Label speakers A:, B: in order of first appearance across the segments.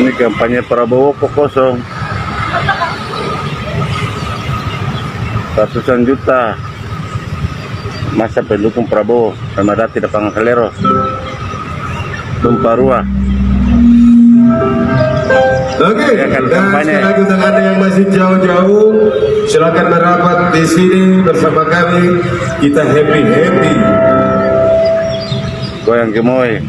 A: Ini kampanye Prabowo kok kosong. Ratusan juta masa pendukung Prabowo memadati lapangan Kalero, Tumparua.
B: Oke,
A: Ya kan,
B: dan
A: kampanye.
B: sekali lagi untuk Anda yang masih jauh-jauh, silakan merapat di sini bersama kami. Kita happy.
A: Goyang gemoy.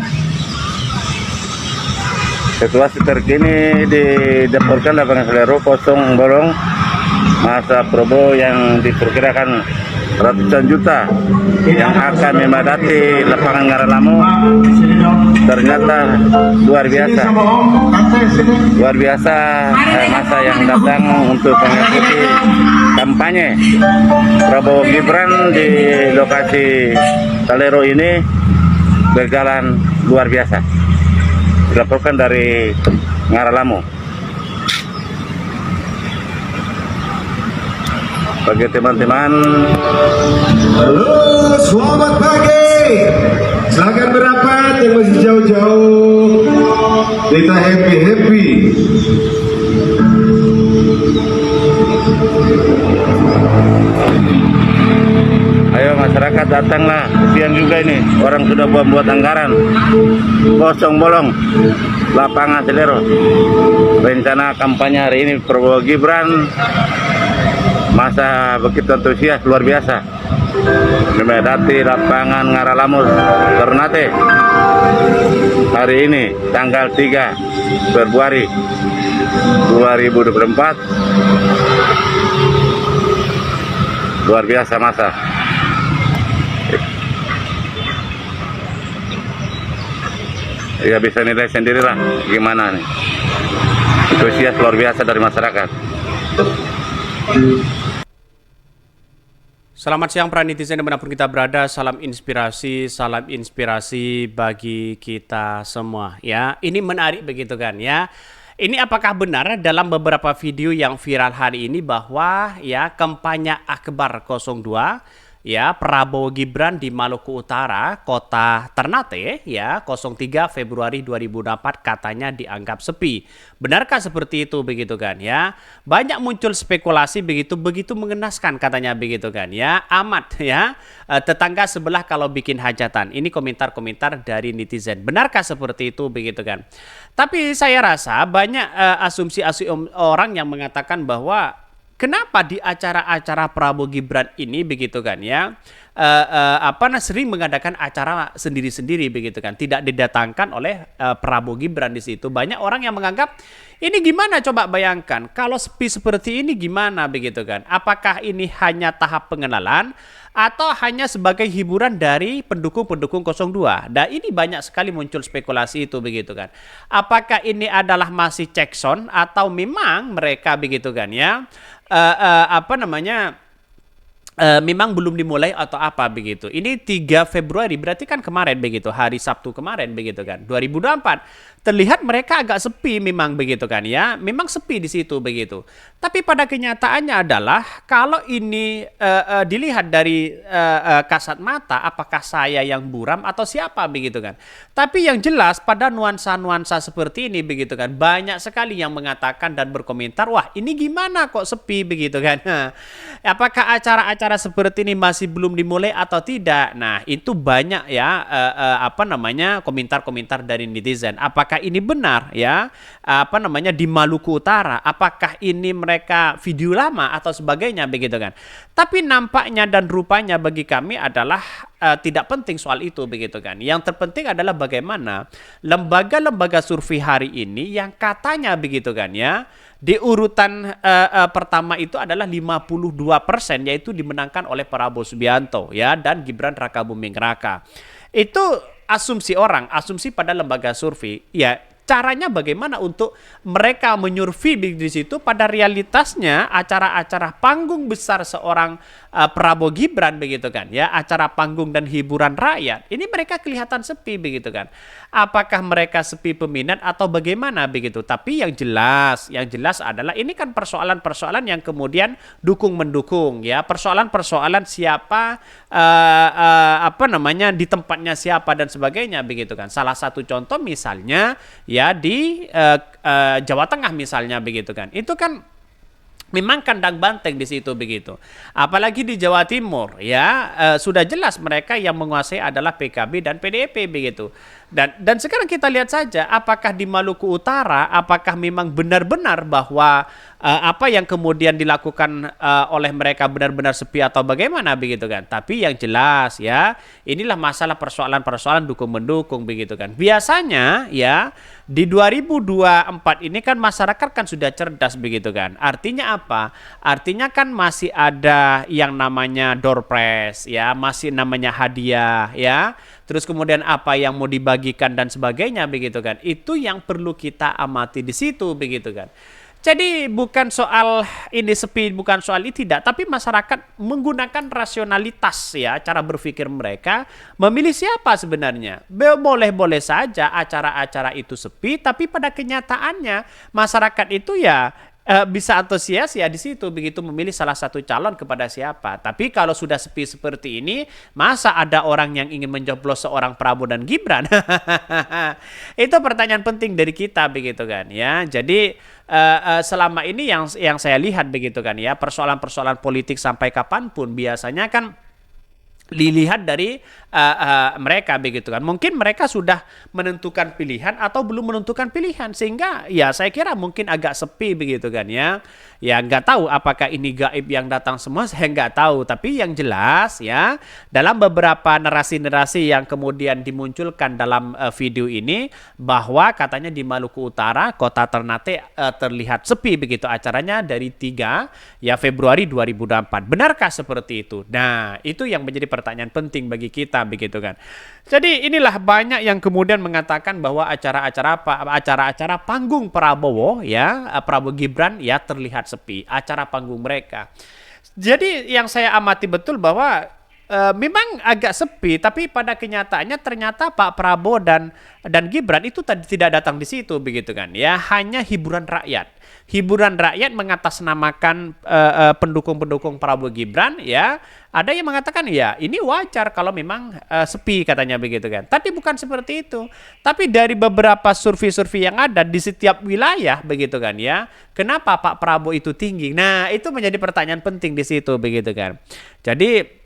A: Situasi terkini dilaporkan lapangan Kalero kosong bolong. Masa Prabowo yang diperkirakan ratusan juta yang akan memadati lapangan Ngaralamo ternyata luar biasa masa yang datang untuk mengikuti kampanye Prabowo Gibran di lokasi Kalero ini berjalan luar biasa, dilaporkan dari Ngaralamo. Bagi teman-teman,
B: Halo, selamat pagi. Silakan merapat yang masih jauh-jauh. Kita happy.
A: ayo masyarakat datanglah, kesian juga ini, orang sudah buat anggaran, kosong bolong lapangan Kalero. Rencana kampanye hari ini Prabowo Gibran, masa begitu antusias luar biasa memadati lapangan Ngaralamo Ternate hari ini tanggal 3 Februari 2024. Luar biasa masa. Ya bisa nilai sendirilah gimana nih antusias luar biasa dari masyarakat.
C: Selamat siang para netizen dimanapun kita berada, salam inspirasi bagi kita semua ya. Ini menarik begitu kan ya. Ini apakah benar dalam beberapa video yang viral hari ini bahwa ya kampanye Akbar 02 ya Prabowo Gibran di Maluku Utara, kota Ternate ya 03 Februari 2024 katanya dianggap sepi. Benarkah seperti itu begitu kan ya? Banyak muncul spekulasi begitu mengenaskan katanya begitu kan ya. Amat ya tetangga sebelah kalau bikin hajatan. Ini komentar-komentar dari netizen. Benarkah seperti itu begitu kan? Tapi saya rasa banyak asumsi-asumsi orang yang mengatakan bahwa kenapa di acara-acara Prabowo Gibran ini begitu kan ya sering mengadakan acara sendiri-sendiri begitu kan, tidak didatangkan oleh Prabowo Gibran di situ. Banyak orang yang menganggap ini gimana, coba bayangkan kalau sepi seperti ini gimana begitu kan. Apakah ini hanya tahap pengenalan atau hanya sebagai hiburan dari pendukung-pendukung 02? Dan ini banyak sekali muncul spekulasi itu begitu kan. Apakah ini adalah masih check sound atau memang mereka begitu kan ya memang belum dimulai atau apa begitu. Ini 3 Februari berarti kan kemarin begitu, hari Sabtu kemarin begitu kan 2024. Terlihat mereka agak sepi memang begitu kan ya. Memang sepi di situ begitu. Tapi pada kenyataannya adalah kalau ini dilihat dari kasat mata, apakah saya yang buram atau siapa begitu kan. Tapi yang jelas pada nuansa-nuansa seperti ini begitu kan, banyak sekali yang mengatakan dan berkomentar, wah ini gimana kok sepi begitu kan. Apakah acara-acara seperti ini masih belum dimulai atau tidak? Nah itu banyak ya komentar-komentar dari netizen. Apakah ini benar ya di Maluku Utara? Apakah ini mereka video lama atau sebagainya begitu kan? Tapi nampaknya dan rupanya bagi kami adalah tidak penting soal itu begitu kan. Yang terpenting adalah bagaimana lembaga-lembaga survei hari ini yang katanya begitu kan ya, di urutan pertama itu adalah 52% yaitu dimenangkan oleh Prabowo Subianto ya dan Gibran Rakabuming Raka. Itu asumsi orang, asumsi pada lembaga survei. Ya, caranya bagaimana untuk mereka menyurvei di situ, pada realitasnya acara-acara panggung besar seorang Prabowo Gibran begitu kan ya, acara panggung dan hiburan rakyat ini mereka kelihatan sepi begitu kan. Apakah mereka sepi peminat atau bagaimana begitu? Tapi yang jelas adalah ini kan persoalan-persoalan yang kemudian dukung mendukung ya, persoalan-persoalan siapa di tempatnya siapa dan sebagainya begitu kan. Salah satu contoh misalnya ya di Jawa Tengah misalnya begitu kan. Itu kan memang kandang banteng di situ begitu. Apalagi di Jawa Timur ya sudah jelas mereka yang menguasai adalah PKB dan PDIP begitu. Dan sekarang kita lihat saja apakah di Maluku Utara apakah memang benar-benar bahwa apa yang kemudian dilakukan oleh mereka benar-benar sepi atau bagaimana begitu kan. Tapi yang jelas ya inilah masalah persoalan-persoalan dukung-mendukung begitu kan. Biasanya ya di 2024 ini kan masyarakat kan sudah cerdas begitu kan. Artinya apa? Artinya kan masih ada yang namanya door prize ya, masih namanya hadiah ya. Terus kemudian apa yang mau dibagikan dan sebagainya begitu kan. Itu yang perlu kita amati di situ begitu kan. Jadi bukan soal ini sepi, bukan soal itu tidak, tapi masyarakat menggunakan rasionalitas ya, cara berpikir mereka memilih siapa sebenarnya. Boleh-boleh saja acara-acara itu sepi, tapi pada kenyataannya masyarakat itu ya bisa antusias ya di situ begitu memilih salah satu calon kepada siapa. Tapi kalau sudah sepi seperti ini, masa ada orang yang ingin mencoblos seorang Prabowo dan Gibran? Itu pertanyaan penting dari kita begitu kan ya. Jadi selama ini yang saya lihat begitu kan ya, persoalan-persoalan politik sampai kapanpun biasanya kan dilihat dari mereka begitu kan. Mungkin mereka sudah menentukan pilihan atau belum menentukan pilihan sehingga ya saya kira mungkin agak sepi begitu kan ya. Ya nggak tahu apakah ini gaib yang datang semua, saya nggak tahu. Tapi yang jelas ya dalam beberapa narasi-narasi yang kemudian dimunculkan dalam video ini bahwa katanya di Maluku Utara kota Ternate terlihat sepi begitu acaranya dari 3 ya Februari 2024. Benarkah seperti itu? Nah itu yang menjadi pertanyaan penting bagi kita begitu kan. Jadi inilah banyak yang kemudian mengatakan bahwa acara-acara panggung Prabowo ya, Prabowo Gibran ya terlihat sepi, acara panggung mereka. Jadi yang saya amati betul bahwa memang agak sepi, tapi pada kenyataannya ternyata Pak Prabowo dan Gibran itu tidak datang di situ begitu kan ya, hanya hiburan rakyat mengatasnamakan pendukung-pendukung Prabowo Gibran ya. Ada yang mengatakan ya ini wajar kalau memang sepi katanya begitu kan. Tapi bukan seperti itu. Tapi dari beberapa survei-survei yang ada di setiap wilayah begitu kan ya, kenapa Pak Prabowo itu tinggi? Nah itu menjadi pertanyaan penting di situ begitu kan. Jadi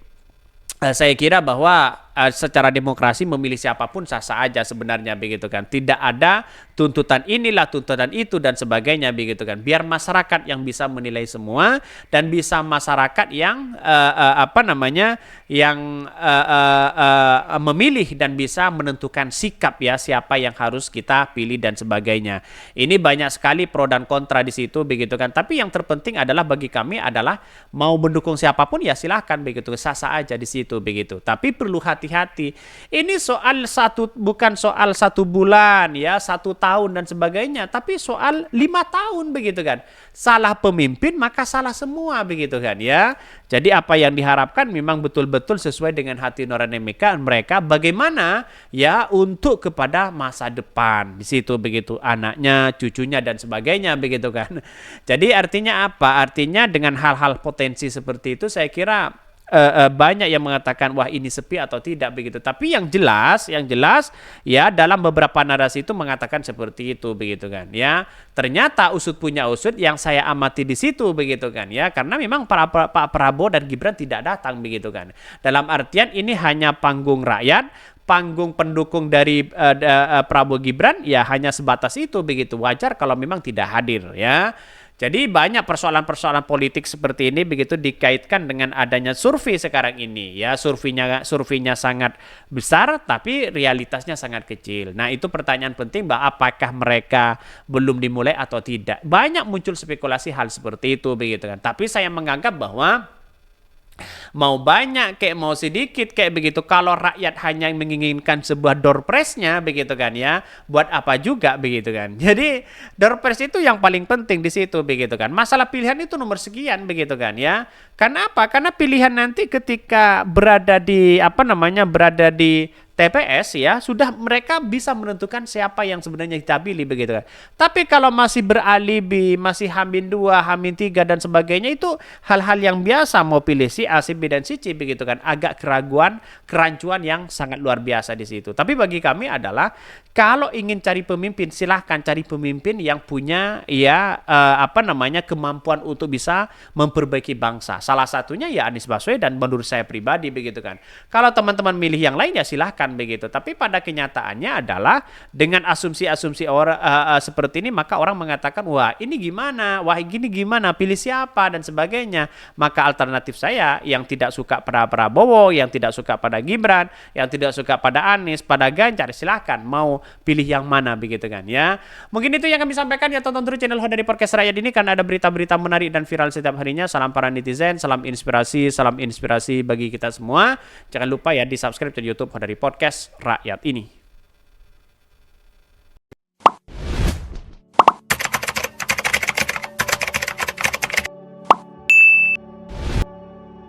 C: saya kira bahwa secara demokrasi memilih siapapun sah-sah aja sebenarnya begitu kan. Tidak ada tuntutan inilah, tuntutan itu dan sebagainya begitu kan. Biar masyarakat yang bisa menilai semua dan bisa masyarakat yang memilih dan bisa menentukan sikap ya siapa yang harus kita pilih dan sebagainya. Ini banyak sekali pro dan kontra di situ begitu kan. Tapi yang terpenting adalah bagi kami adalah mau mendukung siapapun ya silahkan begitu, sah-sah aja di situ begitu. Tapi perlu hati-hati. Ini bukan soal 1 bulan ya, 1 tahun dan sebagainya, tapi soal 5 tahun begitu kan. Salah pemimpin maka salah semua begitu kan ya. Jadi apa yang diharapkan memang betul-betul sesuai dengan hati nurani mereka bagaimana ya untuk kepada masa depan di situ begitu, anaknya, cucunya dan sebagainya begitu kan. Jadi artinya apa? Artinya dengan hal-hal potensi seperti itu saya kira banyak yang mengatakan wah ini sepi atau tidak begitu. Tapi yang jelas ya dalam beberapa narasi itu mengatakan seperti itu begitu kan ya. Ternyata usut punya usut yang saya amati di situ begitu kan ya. Karena memang Pak Prabowo dan Gibran tidak datang begitu kan. Dalam artian ini hanya panggung rakyat, panggung pendukung dari Prabowo Gibran ya hanya sebatas itu begitu. Wajar kalau memang tidak hadir ya. Jadi banyak persoalan-persoalan politik seperti ini begitu dikaitkan dengan adanya survei sekarang ini ya, surveinya sangat besar tapi realitasnya sangat kecil. Nah itu pertanyaan penting bahwa apakah mereka belum dimulai atau tidak. Banyak muncul spekulasi hal seperti itu begitu kan. Tapi saya menganggap bahwa mau banyak kayak mau sedikit kayak begitu, kalau rakyat hanya menginginkan sebuah door prize-nya begitu kan ya, buat apa juga begitu kan. Jadi door prize itu yang paling penting di situ begitu kan. Masalah pilihan itu nomor sekian begitu kan ya. Karena apa? Karena pilihan nanti ketika berada di TPS ya, sudah mereka bisa menentukan siapa yang sebenarnya kita pilih begitu kan. Tapi kalau masih beralibi, masih Hamin 2, Hamin 3 dan sebagainya, itu hal-hal yang biasa, mau pilih si A, si B dan si C begitu kan. Agak keraguan, kerancuan yang sangat luar biasa di situ. Tapi bagi kami adalah kalau ingin cari pemimpin, silahkan cari pemimpin yang punya ya kemampuan untuk bisa memperbaiki bangsa. Salah satunya ya Anies Baswedan menurut saya pribadi begitu kan. Kalau teman-teman milih yang lain ya silahkan begitu. Tapi pada kenyataannya adalah dengan asumsi-asumsi orang seperti ini, maka orang mengatakan wah ini gimana, wah gini gimana, pilih siapa dan sebagainya. Maka alternatif saya yang tidak suka pada Prabowo, yang tidak suka pada Gibran, yang tidak suka pada Anies, pada Ganjar, silahkan mau pilih yang mana begitu kan ya. Mungkin itu yang kami sampaikan ya, tonton terus channel Ho dari Podcast Rakyat ini karena ada berita-berita menarik dan viral setiap harinya. Salam para netizen, salam inspirasi bagi kita semua. Jangan lupa ya di subscribe channel YouTube Ho dari Podcast Rakyat ini.